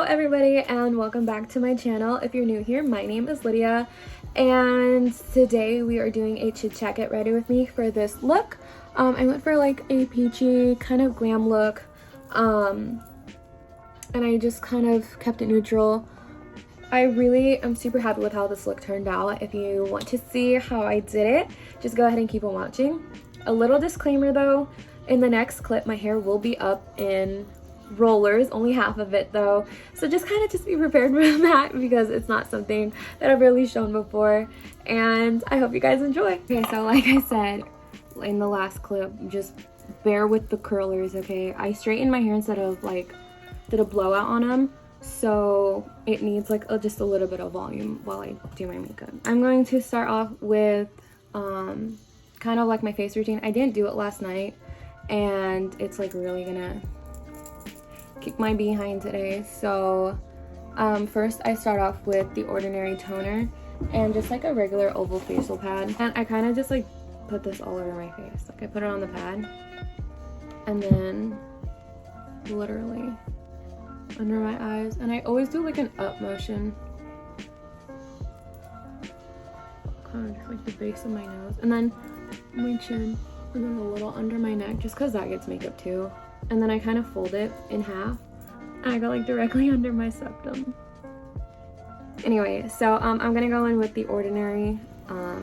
everybody, and welcome back to my channel. If you're new here, my name is Lydia, and today we are doing a chit chat. Get ready with me for this look. I went for like a peachy kind of glam look, and I just kind of kept it neutral. I really am super happy with how this look turned out. If you want to see how I did it, just go ahead and keep on watching. A little disclaimer though, in the next clip my hair will be up in rollers, only half of it though, so just be prepared for that because it's not something that I've really shown before, and I hope you guys enjoy. Okay, so like I said in the last clip, just bear with the curlers, okay? I straightened my hair instead of like did a blowout on them, so it needs like just a little bit of volume while I do my makeup. I'm going to start off with kind of like my face routine. I didn't do it last night and it's like really gonna kick my behind today. So first I start off with the Ordinary toner and just like a regular oval facial pad, and I kind of just like put this all over my face. Like I put it on the pad and then literally under my eyes, and I always do like an up motion, kind of just like the base of my nose, and then my chin, and then a little under my neck, just because that gets makeup too. And then I kind of fold it in half and I go like directly under my septum. Anyway, so I'm gonna go in with the Ordinary.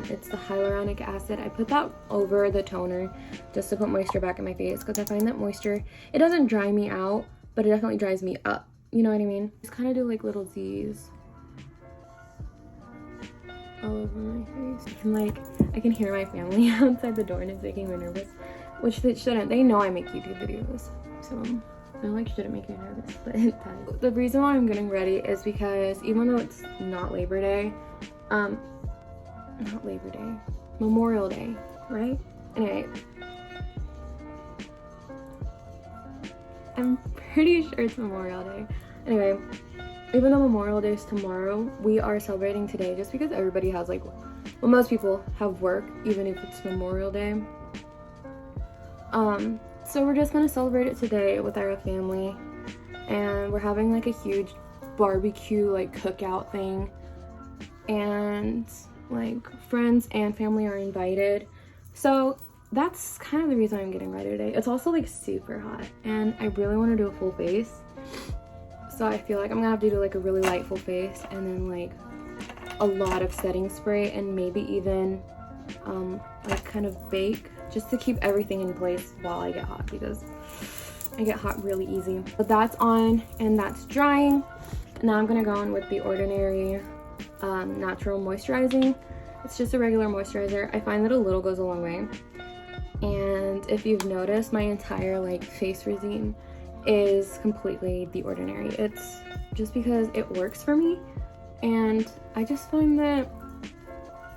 It's the hyaluronic acid. I put that over the toner just to put moisture back in my face, because I find that moisture, it doesn't dry me out, but it definitely dries me up. You know what I mean? Just kind of do like little Z's all over my face. And like, I can hear my family outside the door and it's making me nervous, which they shouldn't. They know I make YouTube videos, so I like shouldn't make me nervous, but it does. The reason why I'm getting ready is because even though it's not Labor Day, not Labor Day, Memorial Day, right? Anyway, I'm pretty sure it's Memorial Day. Anyway, even though Memorial Day is tomorrow, we are celebrating today just because everybody has like, well, most people have work even if it's Memorial Day. So we're just gonna celebrate it today with our family, and we're having like a huge barbecue like cookout thing, and like friends and family are invited. So that's kind of the reason I'm getting ready today. It's also like super hot and I really want to do a full face, so I feel like I'm gonna have to do like a really light full face and then like a lot of setting spray, and maybe even like kind of bake, just to keep everything in place while I get hot, because I get hot really easy. But that's on and that's drying. Now I'm gonna go on with the Ordinary natural moisturizing. It's just a regular moisturizer. I find that a little goes a long way, and if you've noticed, my entire like face routine is completely the Ordinary. It's just because it works for me, and I just find that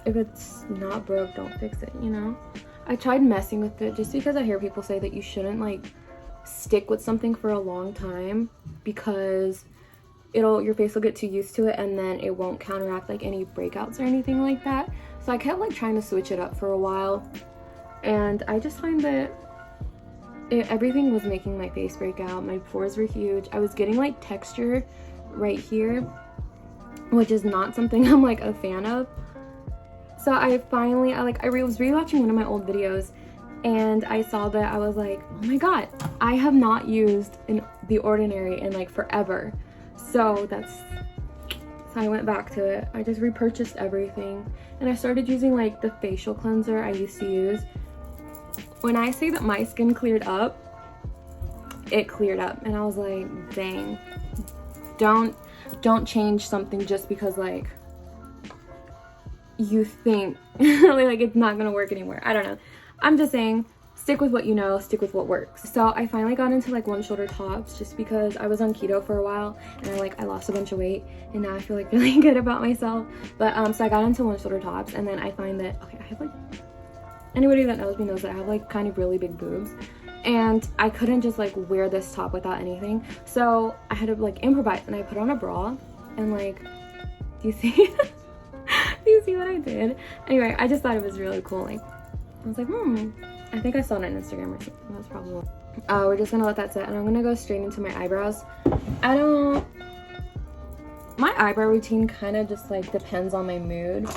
if it's not broke, don't fix it, you know? I tried messing with it just because I hear people say that you shouldn't like stick with something for a long time because your face will get too used to it and then it won't counteract like any breakouts or anything like that. So I kept like trying to switch it up for a while, and I just find that everything was making my face break out. My pores were huge. I was getting like texture right here, which is not something I'm like a fan of. So I was rewatching one of my old videos and I saw that. I was like, oh my god, I have not used the Ordinary in like forever. So I went back to it. I just repurchased everything and I started using like the facial cleanser I used to use. When I say that my skin cleared up, it cleared up, and I was like, dang, don't change something just because like you think like it's not gonna work anymore. I don't know. I'm just saying, stick with what you know, stick with what works. So I finally got into like one shoulder tops just because I was on keto for a while and I lost a bunch of weight, and now I feel like really good about myself. But so I got into one shoulder tops, and then I find that, okay, I have like, anybody that knows me knows that I have like kind of really big boobs, and I couldn't just like wear this top without anything, so I had to like improvise, and I put on a bra, and like, do you see do you see what I did? Anyway, I just thought it was really cool. Like, I was like, I think I saw it on Instagram or something. That's probably what. We're just gonna let that sit, and I'm gonna go straight into my eyebrows. I don't my eyebrow routine kind of just like depends on my mood.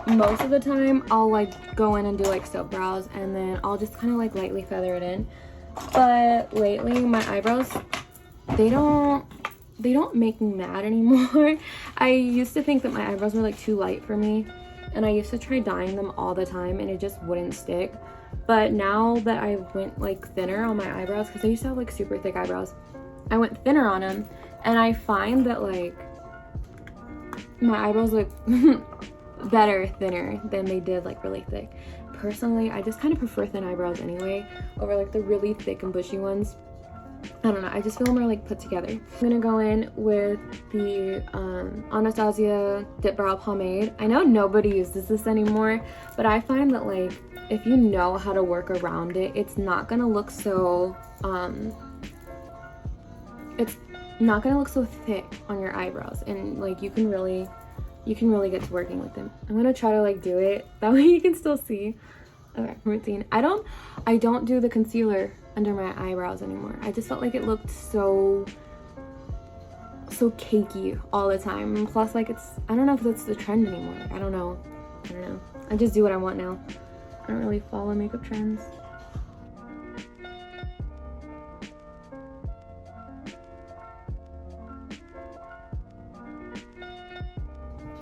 Most of the time I'll like go in and do like soap brows, and then I'll just kind of like lightly feather it in. But lately my eyebrows, they don't make me mad anymore. I used to think that my eyebrows were like too light for me, and I used to try dyeing them all the time and it just wouldn't stick. But now that I went like thinner on my eyebrows, because I used to have like super thick eyebrows, I went thinner on them, and I find that like my eyebrows look better thinner than they did like really thick. Personally, I just kind of prefer thin eyebrows anyway over like the really thick and bushy ones. I don't know, I just feel more like put together. I'm gonna go in with the Anastasia Dip Brow Pomade. I know nobody uses this anymore, but I find that like if you know how to work around it, it's not gonna look so it's not gonna look so thick on your eyebrows, and like you can really get to working with them. I'm gonna try to like do it that way you can still see. Okay, routine. I don't do the concealer under my eyebrows anymore. I just felt like it looked so cakey all the time. And plus, like, I don't know if that's the trend anymore. Like, I don't know. I just do what I want now. I don't really follow makeup trends.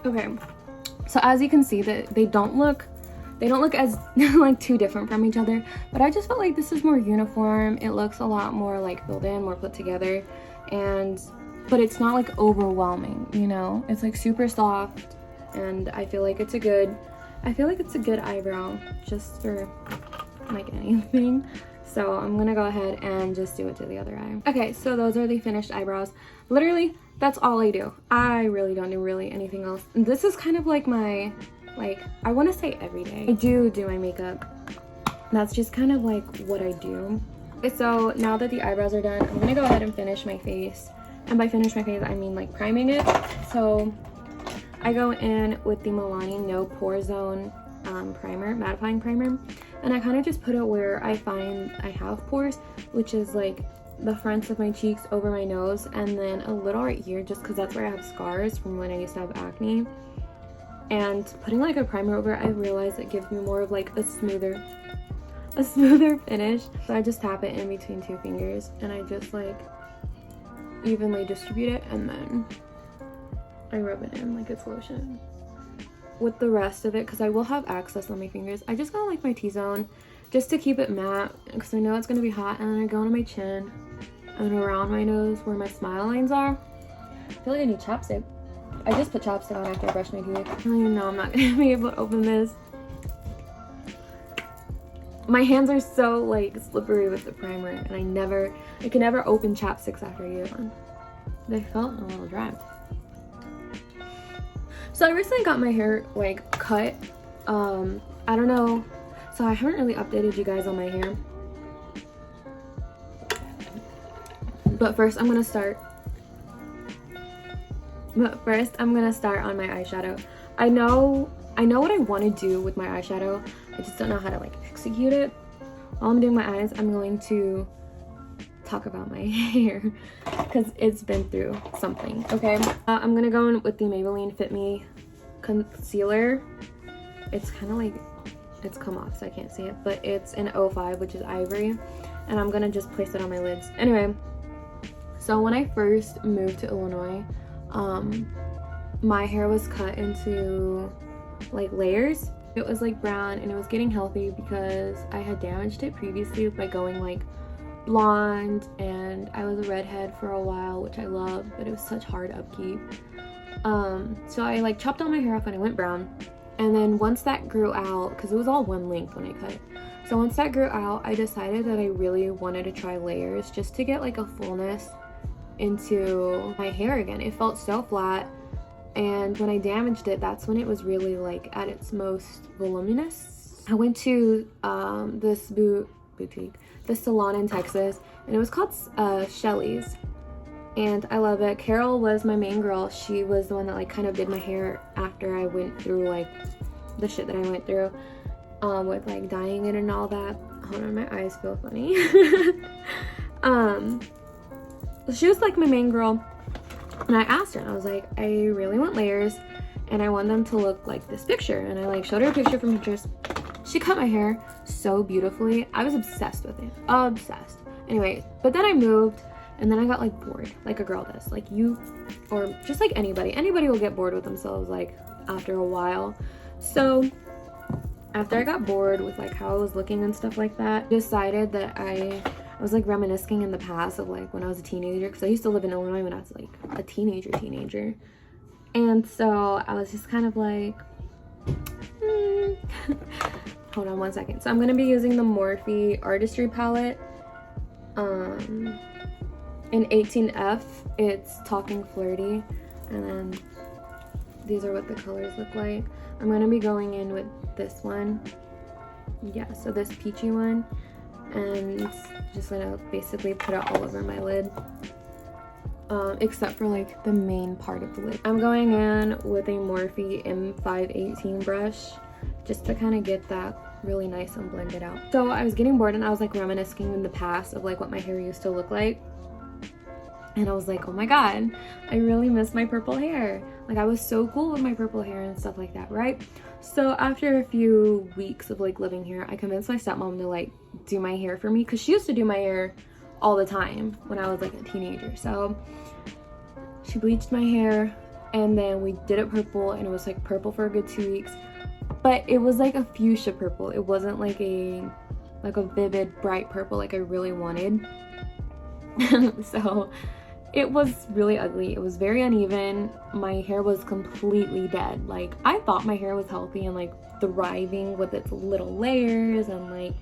Okay, so as you can see, that they don't look as like too different from each other, but I just felt like this is more uniform. It looks a lot more like filled in, more put together, but it's not like overwhelming, you know? It's like super soft, and I feel like it's a good eyebrow just for like anything. So I'm gonna go ahead and just do it to the other eye. Okay, so those are the finished eyebrows. Literally, that's all I do. I really don't do really anything else. This is kind of like my, I want to say every day I do my makeup. That's just kind of like what I do. Okay, so now that the eyebrows are done, I'm gonna go ahead and finish my face. And by finish my face, I mean like priming it. So I go in with the Milani No Pore Zone primer, mattifying primer, and I kind of just put it where I find I have pores, which is like the fronts of my cheeks, over my nose, and then a little right here, just because that's where I have scars from when I used to have acne. And putting like a primer over, I realized it gives me more of like a smoother finish. So I just tap it in between two fingers, and I just like evenly distribute it, and then I rub it in like it's lotion. With the rest of it, because I will have excess on my fingers, I just go like my T-zone just to keep it matte, because I know it's gonna be hot, and then I go on my chin and around my nose where my smile lines are. I feel like I need chapstick. I just put chapstick on after I brush my teeth. I don't even know I'm not gonna be able to open this. My hands are so like slippery with the primer, and I can never open chapsticks after I use one. They felt a little dry. So I recently got my hair like cut. I don't know. So I haven't really updated you guys on my hair. But first I'm gonna start on my eyeshadow. I know what I want to do with my eyeshadow. I just don't know how to like execute it. While I'm doing my eyes, I'm going to talk about my hair because it's been through something. Okay, I'm gonna go in with the Maybelline Fit Me concealer. It's kind of like, it's come off so I can't see it, but it's an 05, which is ivory, and I'm gonna just place it on my lids. Anyway, so when I first moved to Illinois, my hair was cut into like layers. It was like brown, and it was getting healthy because I had damaged it previously by going like blonde, and I was a redhead for a while, which I love, but it was such hard upkeep. So I like chopped all my hair off and I went brown, and then once that grew out, because it was all one length when I cut it, so once that grew out, I decided that I really wanted to try layers just to get like a fullness into my hair again. It felt so flat, and when I damaged it, that's when it was really like at its most voluminous. I went to this boutique, this salon in Texas, and it was called Shelly's, and I love it. Carol was my main girl. She was the one that like kind of did my hair after I went through like the shit that I went through with like dyeing it and all that. Hold on, my eyes feel funny. She was like my main girl, And I asked her, and I was like, I really want layers, and I want them to look like this picture. And I like showed her a picture from Pinterest. She cut my hair so beautifully. I was obsessed with it, obsessed. Anyway, but then I moved, and then I got like bored, like a girl does. Like you, or just like anybody will get bored with themselves like after a while. So after I got bored with like how I was looking and stuff like that, decided that I was like reminiscing in the past of like when I was a teenager, because I used to live in Illinois when I was like a teenager. And so I was just kind of like, hold on one second. So I'm gonna be using the Morphe Artistry palette in 18F. It's Talking Flirty, and then these are what the colors look like. I'm gonna be going in with this one, yeah, so this peachy one, and just gonna basically put it all over my lid, except for like the main part of the lid. I'm going in with a Morphe M518 brush just to kind of get that really nice and blended out. So I was getting bored, and I was like reminiscing in the past of like what my hair used to look like, and I was like, oh my god, I really miss my purple hair. Like I was so cool with my purple hair and stuff like that, right? So after a few weeks of like living here, I convinced my stepmom to like do my hair for me, because she used to do my hair all the time when I was like a teenager. So she bleached my hair, and then we did it purple, and it was like purple for a good 2 weeks, but it was like a fuchsia purple. It wasn't like a vivid bright purple like I really wanted. So it was really ugly. It was very uneven. My hair was completely dead. Like I thought my hair was healthy and like thriving with its little layers, and like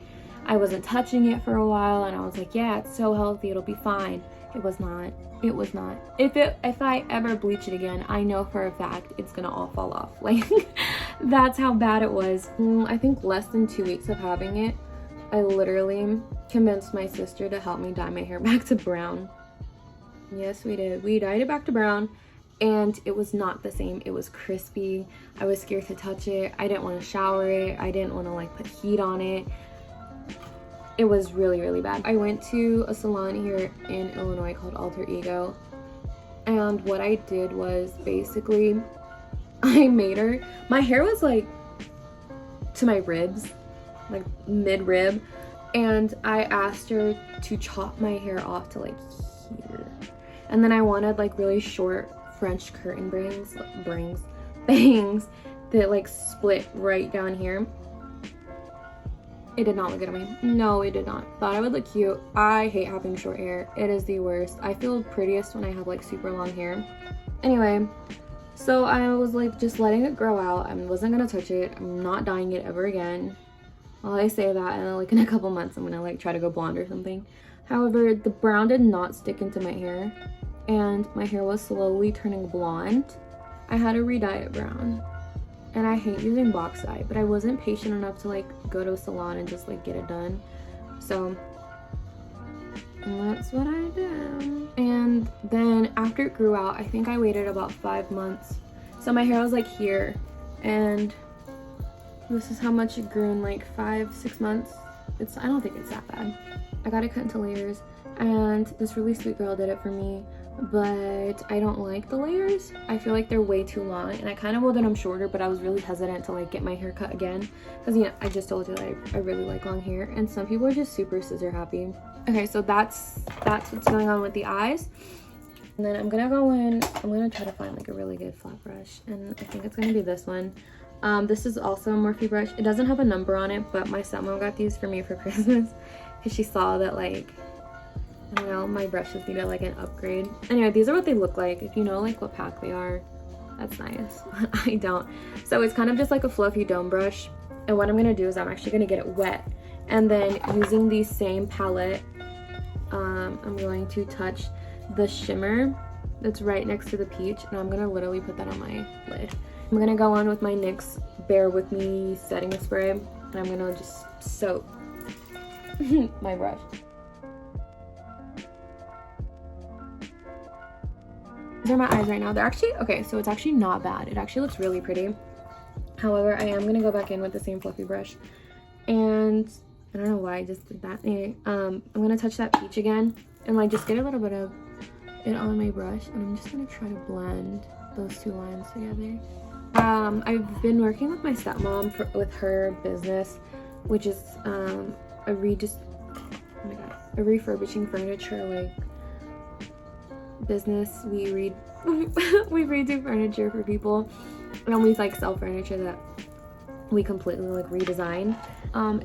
I wasn't touching it for a while, and I was like, yeah, it's so healthy, it'll be fine. It was not. It was not. If I ever bleach it again, I know for a fact it's gonna all fall off. Like that's how bad it was. I think less than 2 weeks of having it, I literally convinced my sister to help me dye my hair back to brown. Yes, we did. We dyed it back to brown, and it was not the same. It was crispy. I was scared to touch it. I didn't want to shower it. I didn't want to like put heat on it. It was really, really bad. I went to a salon here in Illinois called Alter Ego, and what I did was basically I made her, my hair was like to my ribs, like mid-rib, and I asked her to chop my hair off to like here, and then I wanted like really short French curtain bangs that like split right down here. It did not look good on me. No, it did not. Thought I would look cute. I hate having short hair. It is the worst. I feel prettiest when I have like super long hair. Anyway, so I was like just letting it grow out. I wasn't gonna touch it. I'm not dyeing it ever again. Well, I say that, and like in a couple months I'm gonna like try to go blonde or something. However, the brown did not stick into my hair, and my hair was slowly turning blonde. I had to re-dye it brown. And I hate using box dye, but I wasn't patient enough to like go to a salon and just like get it done. So that's what I did. And then after it grew out, I think I waited about 5 months. So my hair was like here, and this is how much it grew in like 5-6 months. I don't think it's that bad. I got it cut into layers, and this really sweet girl did it for me, but I don't like the layers. I feel like they're way too long, and I kind of wanted them shorter, but I was really hesitant to like get my hair cut again, because you know, I just told you that I really like long hair, and some people are just super scissor happy. Okay, so that's what's going on with the eyes. And then I'm gonna go in, I'm gonna try to find like a really good flat brush, and I think it's gonna be this one. This is also a Morphe brush. It doesn't have a number on it, but my stepmom got these for me for Christmas, because she saw that like, I don't know, my brushes needed like an upgrade. Anyway, these are what they look like. If you know like what pack they are, that's nice. I don't. So it's kind of just like a fluffy dome brush. And what I'm gonna do is I'm actually gonna get it wet. And then using the same palette, I'm going to touch the shimmer that's right next to the peach. And I'm gonna literally put that on my lid. I'm gonna go on with my NYX Bear With Me setting spray. And I'm gonna just soak my brush. These are my eyes right now. They're actually, okay, so it's actually not bad. It actually looks really pretty. However, I am gonna go back in with the same fluffy brush. And I don't know why I just did that. Anyway, I'm gonna touch that peach again and like just get a little bit of it on my brush, and I'm just gonna try to blend those two lines together. I've been working with my stepmom with her business, which is a refurbishing furniture like business. We redo furniture for people, and we like sell furniture that we completely like redesign.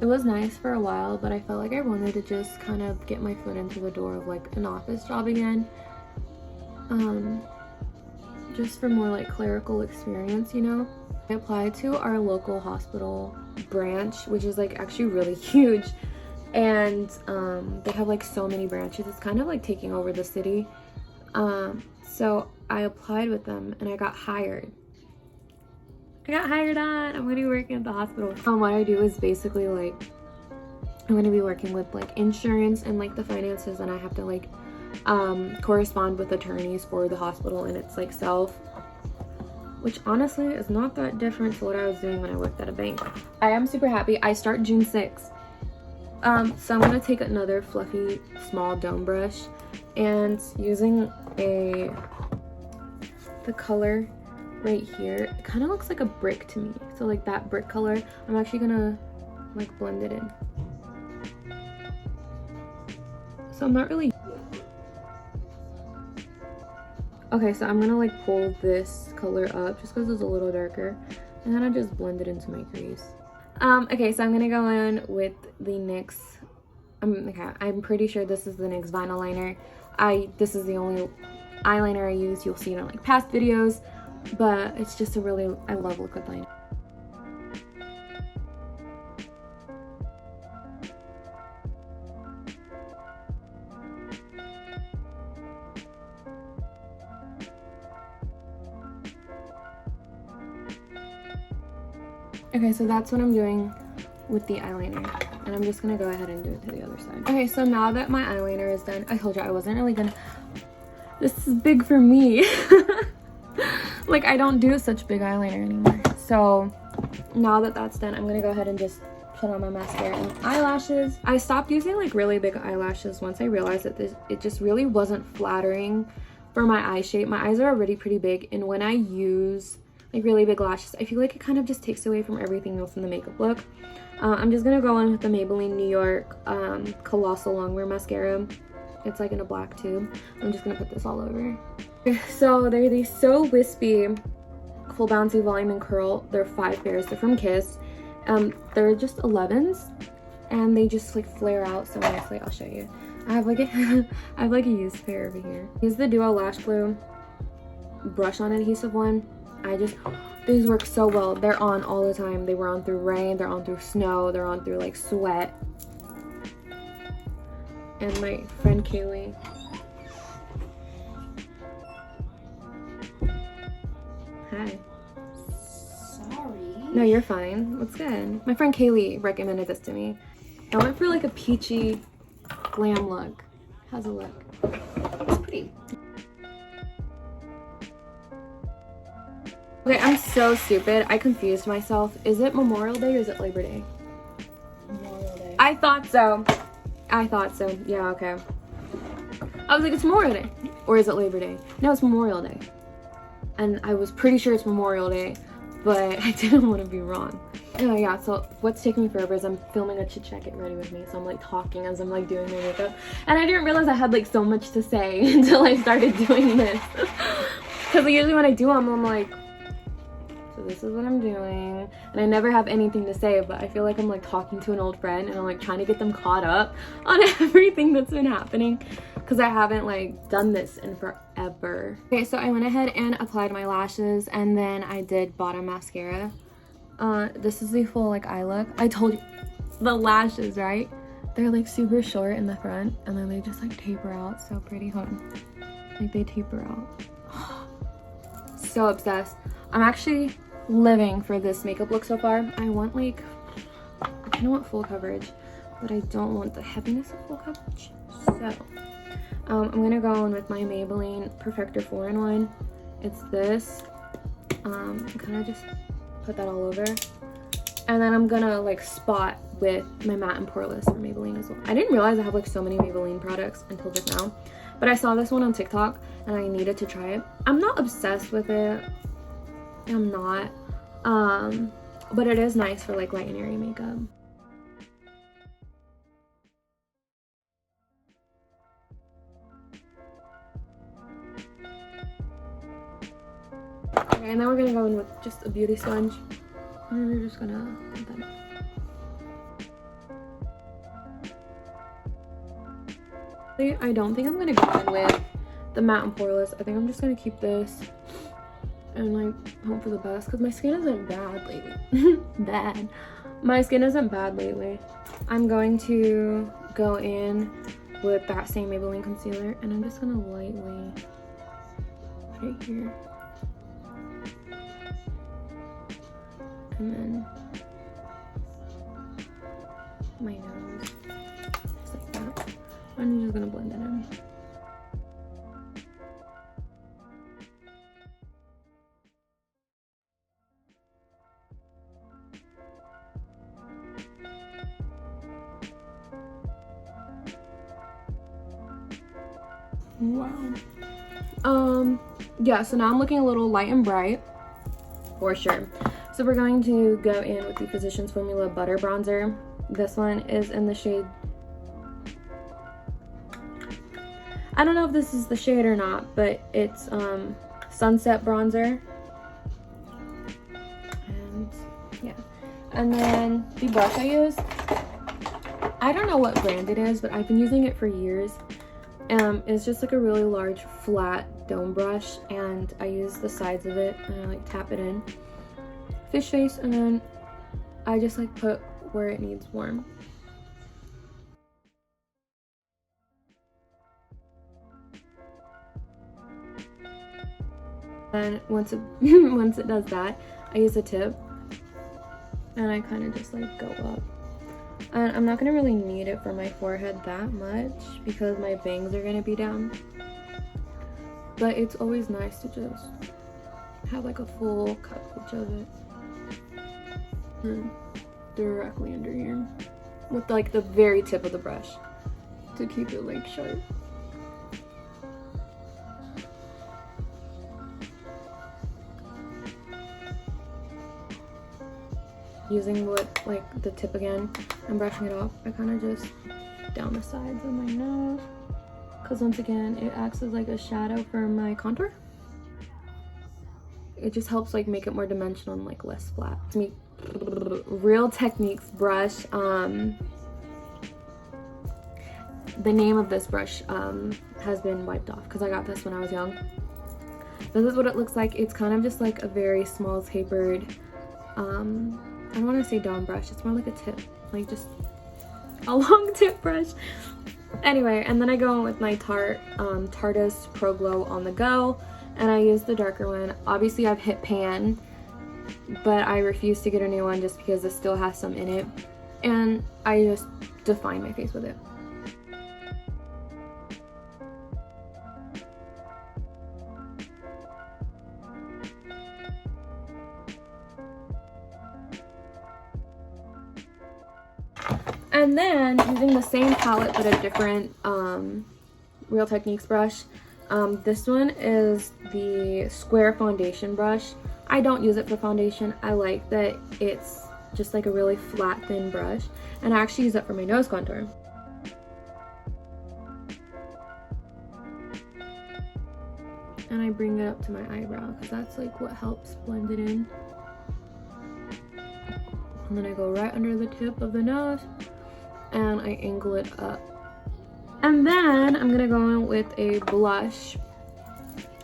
It was nice for a while, but I felt like I wanted to just kind of get my foot into the door of like an office job again, just for more like clerical experience, you know. I applied to our local hospital branch, which is like actually really huge, and they have like so many branches. It's kind of like taking over the city. So I applied with them and I got hired. I'm gonna be working at the hospital. What I do is basically like, I'm gonna be working with like insurance and like the finances, and I have to like correspond with attorneys for the hospital and its like self, which honestly is not that different to what I was doing when I worked at a bank. I am super happy. I start June 6th. So I'm gonna take another fluffy small dome brush, and using the color right here, it kind of looks like a brick to me, so like that brick color, I'm actually gonna like blend it in. So I'm not really okay, so I'm gonna like pull this color up just because it's a little darker, and then I just blend it into my crease. Okay, so I'm gonna go in with the NYX. I'm pretty sure this is the NYX vinyl liner. This is the only eyeliner I use. You'll see it on like past videos, but it's just I love liquid liner. Okay, so that's what I'm doing with the eyeliner, and I'm just gonna go ahead and do it to the other side. Okay, so now that my eyeliner is done, I told you I wasn't really gonna, this is big for me. Like, I don't do such big eyeliner anymore. So now that that's done, I'm gonna go ahead and just put on my mascara and eyelashes. I stopped using like really big eyelashes once I realized that it just really wasn't flattering for my eye shape. My eyes are already pretty big, and when I use like really big lashes, I feel like it kind of just takes away from everything else in the makeup look. I'm just gonna go in with the Maybelline New York Colossal Longwear Mascara. It's like in a black tube. I'm just gonna put this all over. So they're these So Wispy Full Bouncy Volume and Curl. They're 5 pairs. They're from Kiss. They're just 11s, and they just like flare out so nicely. I'll show you. I have like a used pair over here. Use the Duo Lash Glue brush on adhesive one. These work so well. They're on all the time. They were on through rain, they're on through snow, they're on through like sweat. And my friend Kaylee. Hi. Sorry. No, you're fine. What's good? My friend Kaylee recommended this to me. I went for like a peachy glam look. How's it look? It's pretty. Okay, I'm so stupid. I confused myself. Is it Memorial Day or is it Labor Day? Memorial Day. I thought so. Yeah, okay. I was like, it's Memorial Day. Or is it Labor Day? No, it's Memorial Day. And I was pretty sure it's Memorial Day, but I didn't want to be wrong. Oh yeah, so what's taking me forever is I'm filming a Chitchat Get Ready With Me. So I'm like talking as I'm like doing my makeup. And I didn't realize I had like so much to say until I started doing this. Because usually when I do them, I'm like, so this is what I'm doing, and I never have anything to say, but I feel like I'm like talking to an old friend, and I'm like trying to get them caught up on everything that's been happening, because I haven't like done this in forever. Okay, so I went ahead and applied my lashes, and then I did bottom mascara. This is the full like eye look. I told you, the lashes, right? They're like super short in the front, and then they just like taper out. So pretty, like they taper out. So obsessed. I'm actually living for this makeup look so far. I want like, I kind of want full coverage, but I don't want the heaviness of full coverage. So I'm gonna go in with my Maybelline Perfector 4-in-1. It's this. Kind of just put that all over, and then I'm gonna like spot with my matte and poreless from Maybelline as well. I didn't realize I have like so many Maybelline products until just now, but I saw this one on TikTok and I needed to try it. I'm not obsessed with it. I'm not. But it is nice for like light and airy makeup. Okay, and then we're gonna go in with just a beauty sponge. And we're just gonna put that in. I don't think I'm gonna go in with the matte and poreless. I think I'm just gonna keep this and like hope for the best, because my skin isn't bad lately. My skin isn't bad lately. I'm going to go in with that same Maybelline concealer, and I'm just gonna lightly right here, and then my nose, just like that. I'm just gonna blend it in. Wow. Yeah, so now I'm looking a little light and bright for sure. So we're going to go in with the Physicians Formula Butter Bronzer. This one is in the shade, I don't know if this is the shade or not, but it's Sunset Bronzer. And yeah, and then the brush I use, I don't know what brand it is, but I've been using it for years. It's just like a really large flat dome brush, and I use the sides of it and I like tap it in, fish face, and then I just like put where it needs warm. And once it does that, I use a tip and I kind of just like go up. And I'm not gonna really need it for my forehead that much because my bangs are gonna be down. But it's always nice to just have like a full coverage of it. And directly under here with like the very tip of the brush to keep it like sharp. Using like the tip again and brushing it off, I kind of just down the sides of my nose, because once again it acts as like a shadow for my contour. It just helps like make it more dimensional and like less flat. To me, Real Techniques brush. The name of this brush has been wiped off because I got this when I was young. This is what it looks like. It's kind of just like a very small tapered, I don't want to say down brush, it's more like a tip, like just a long tip brush. Anyway, and then I go in with my Tarteist Pro Glow On The Go, and I use the darker one. Obviously I've hit pan, but I refuse to get a new one just because this still has some in it, and I just define my face with it. And then using the same palette but a different Real Techniques brush. This one is the Square Foundation brush. I don't use it for foundation. I like that it's just like a really flat, thin brush. And I actually use it for my nose contour. And I bring it up to my eyebrow because that's like what helps blend it in. And then I go right under the tip of the nose and I angle it up. And then I'm gonna go in with a blush,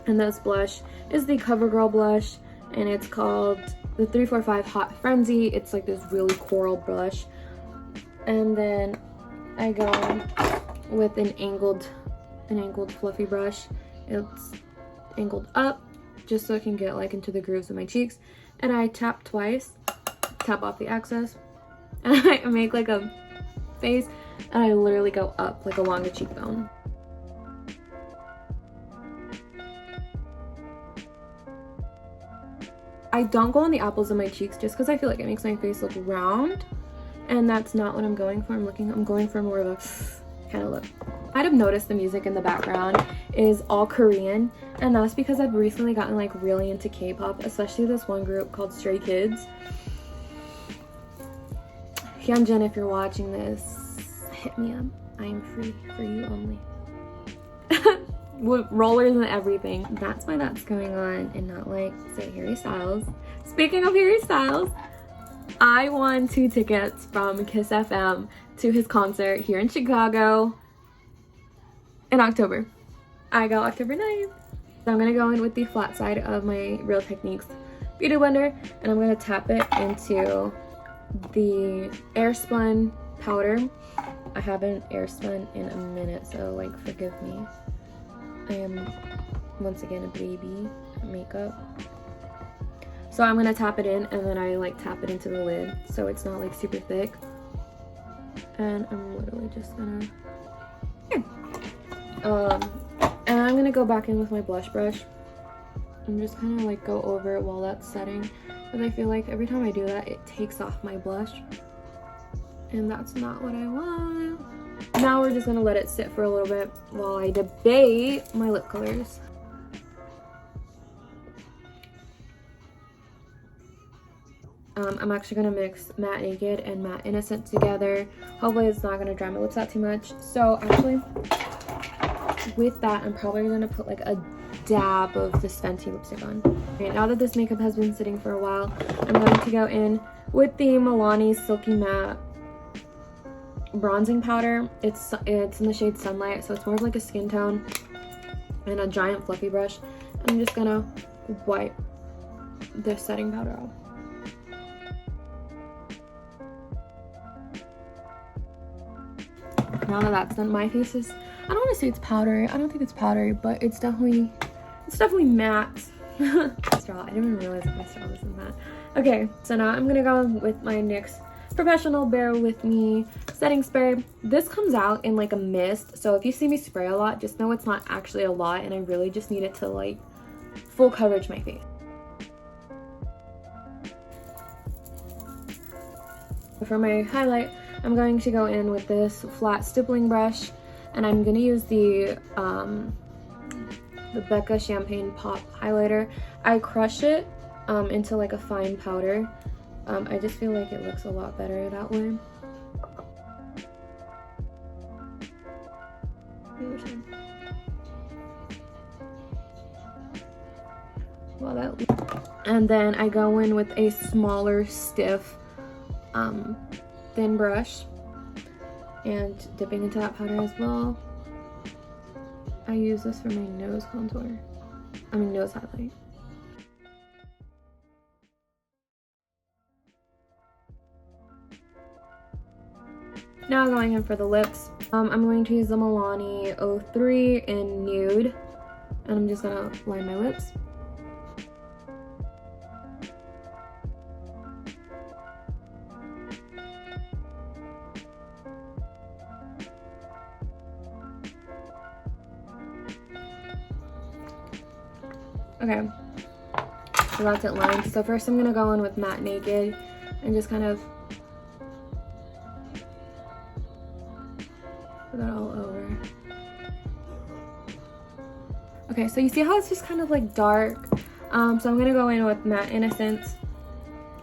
and this blush is the CoverGirl blush, and it's called the 345 Hot Frenzy. It's like this really coral blush. And then I go in with an angled fluffy brush. It's angled up just so I can get like into the grooves of my cheeks, and I tap twice, tap off the excess, and I make like a face, and I literally go up like along the cheekbone. I don't go on the apples of my cheeks just because I feel like it makes my face look round, and that's not what I'm going for. I'm going for more of a kind of look. I'd have noticed the music in the background is all Korean, and that's because I've recently gotten like really into K-pop, especially this one group called Stray Kids. Hyunjin, if you're watching this, hit me up. I am free for you only. With rollers and everything. That's why that's going on and not like, say, Harry Styles. Speaking of Harry Styles, I won 2 tickets from Kiss FM to his concert here in Chicago in October. I go October 9th. So I'm gonna go in with the flat side of my Real Techniques Beauty Blender, and I'm gonna tap it into the air spun powder. I haven't air spun in a minute, so like forgive me. I am once again a baby at makeup. So I'm gonna tap it in, and then I like tap it into the lid so it's not like super thick. And I'm literally just gonna and I'm gonna go back in with my blush brush and just kind of like go over it while that's setting, because I feel like every time I do that it takes off my blush, and that's not what I want. Now we're just gonna let it sit for a little bit while I debate my lip colors. I'm actually gonna mix Matte Naked and Matte Innocent together. Hopefully it's not gonna dry my lips out too much. So actually, with that, I'm probably gonna put like a dab of this Fenty lipstick on. Okay, now that this makeup has been sitting for a while, I'm going to go in with the Milani Silky Matte bronzing powder. It's in the shade Sunlight, so it's more of like a skin tone, and a giant fluffy brush. I'm just gonna wipe this setting powder off. Now that that's done, my face is, I don't want to say it's powdery. I don't think it's powdery, but it's definitely matte. Straw. I didn't even realize that my straw was in that. Okay, so now I'm gonna go with my NYX Professional Bear With Me setting spray. This comes out in like a mist, so if you see me spray a lot, just know it's not actually a lot, and I really just need it to like full coverage my face. For my highlight, I'm going to go in with this flat stippling brush, and I'm going to use the Becca Champagne Pop highlighter. I crush it into like a fine powder. I just feel like it looks a lot better that way. Well, and then I go in with a smaller, stiff thin brush and dipping into that powder as well. I use this for my nose contour. Nose highlight. Now going in for the lips. I'm going to use the Milani 03 in Nude, and I'm just gonna line my lips. Okay, so that's it lined. So first I'm gonna go in with Matte Naked and just kind of put that all over. Okay, so you see how it's just kind of like dark? So I'm gonna go in with Matte Innocence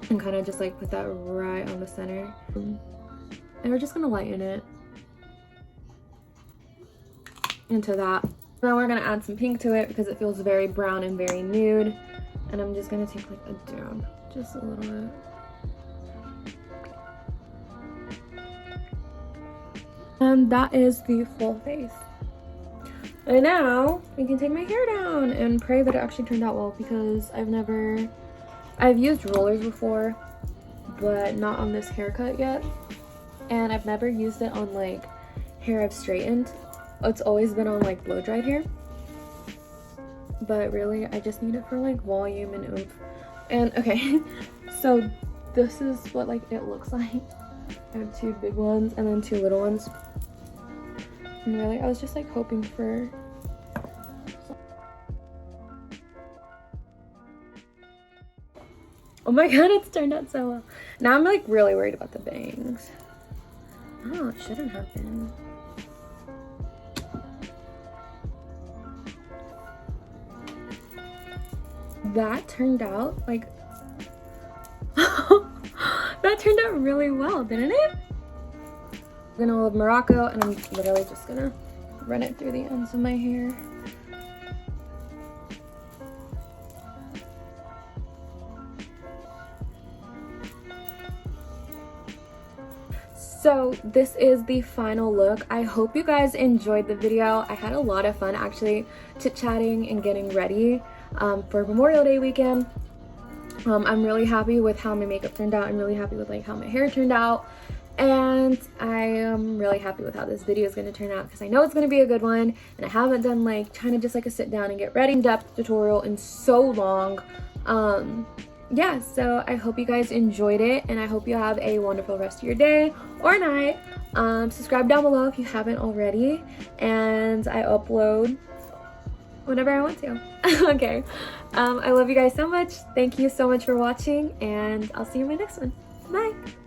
and kind of just like put that right on the center. And we're just gonna lighten it into that. Now we're gonna add some pink to it because it feels very brown and very nude. And I'm just gonna take like a dab, just a little bit. And that is the full face. And now we can take my hair down and pray that it actually turned out well, because I've used rollers before, but not on this haircut yet. And I've never used it on like hair I've straightened. It's always been on like blow dried hair, but really I just need it for like volume and oomph. And okay, so this is what like it looks like. I have 2 big ones and then 2 little ones, and really I was just like hoping for Oh my god, it's turned out so well. Now I'm like really worried about the bangs. Oh, it shouldn't happen. That turned out like that turned out really well, didn't it? I'm gonna love Morocco, and I'm literally just gonna run it through the ends of my hair. So this is the final look. I hope you guys enjoyed the video. I had a lot of fun actually chit-chatting and getting ready for Memorial Day weekend. I'm really happy with how my makeup turned out. I'm really happy with like how my hair turned out. And I am really happy with how this video is going to turn out because I know it's going to be a good one. And I haven't done like kind of just like a sit down and get ready in-depth tutorial in so long. Yeah, so I hope you guys enjoyed it, and I hope you have a wonderful rest of your day or night. Subscribe down below if you haven't already, and I upload whenever I want to. Okay, I love you guys so much. Thank you so much for watching, and I'll see you in my next one. Bye!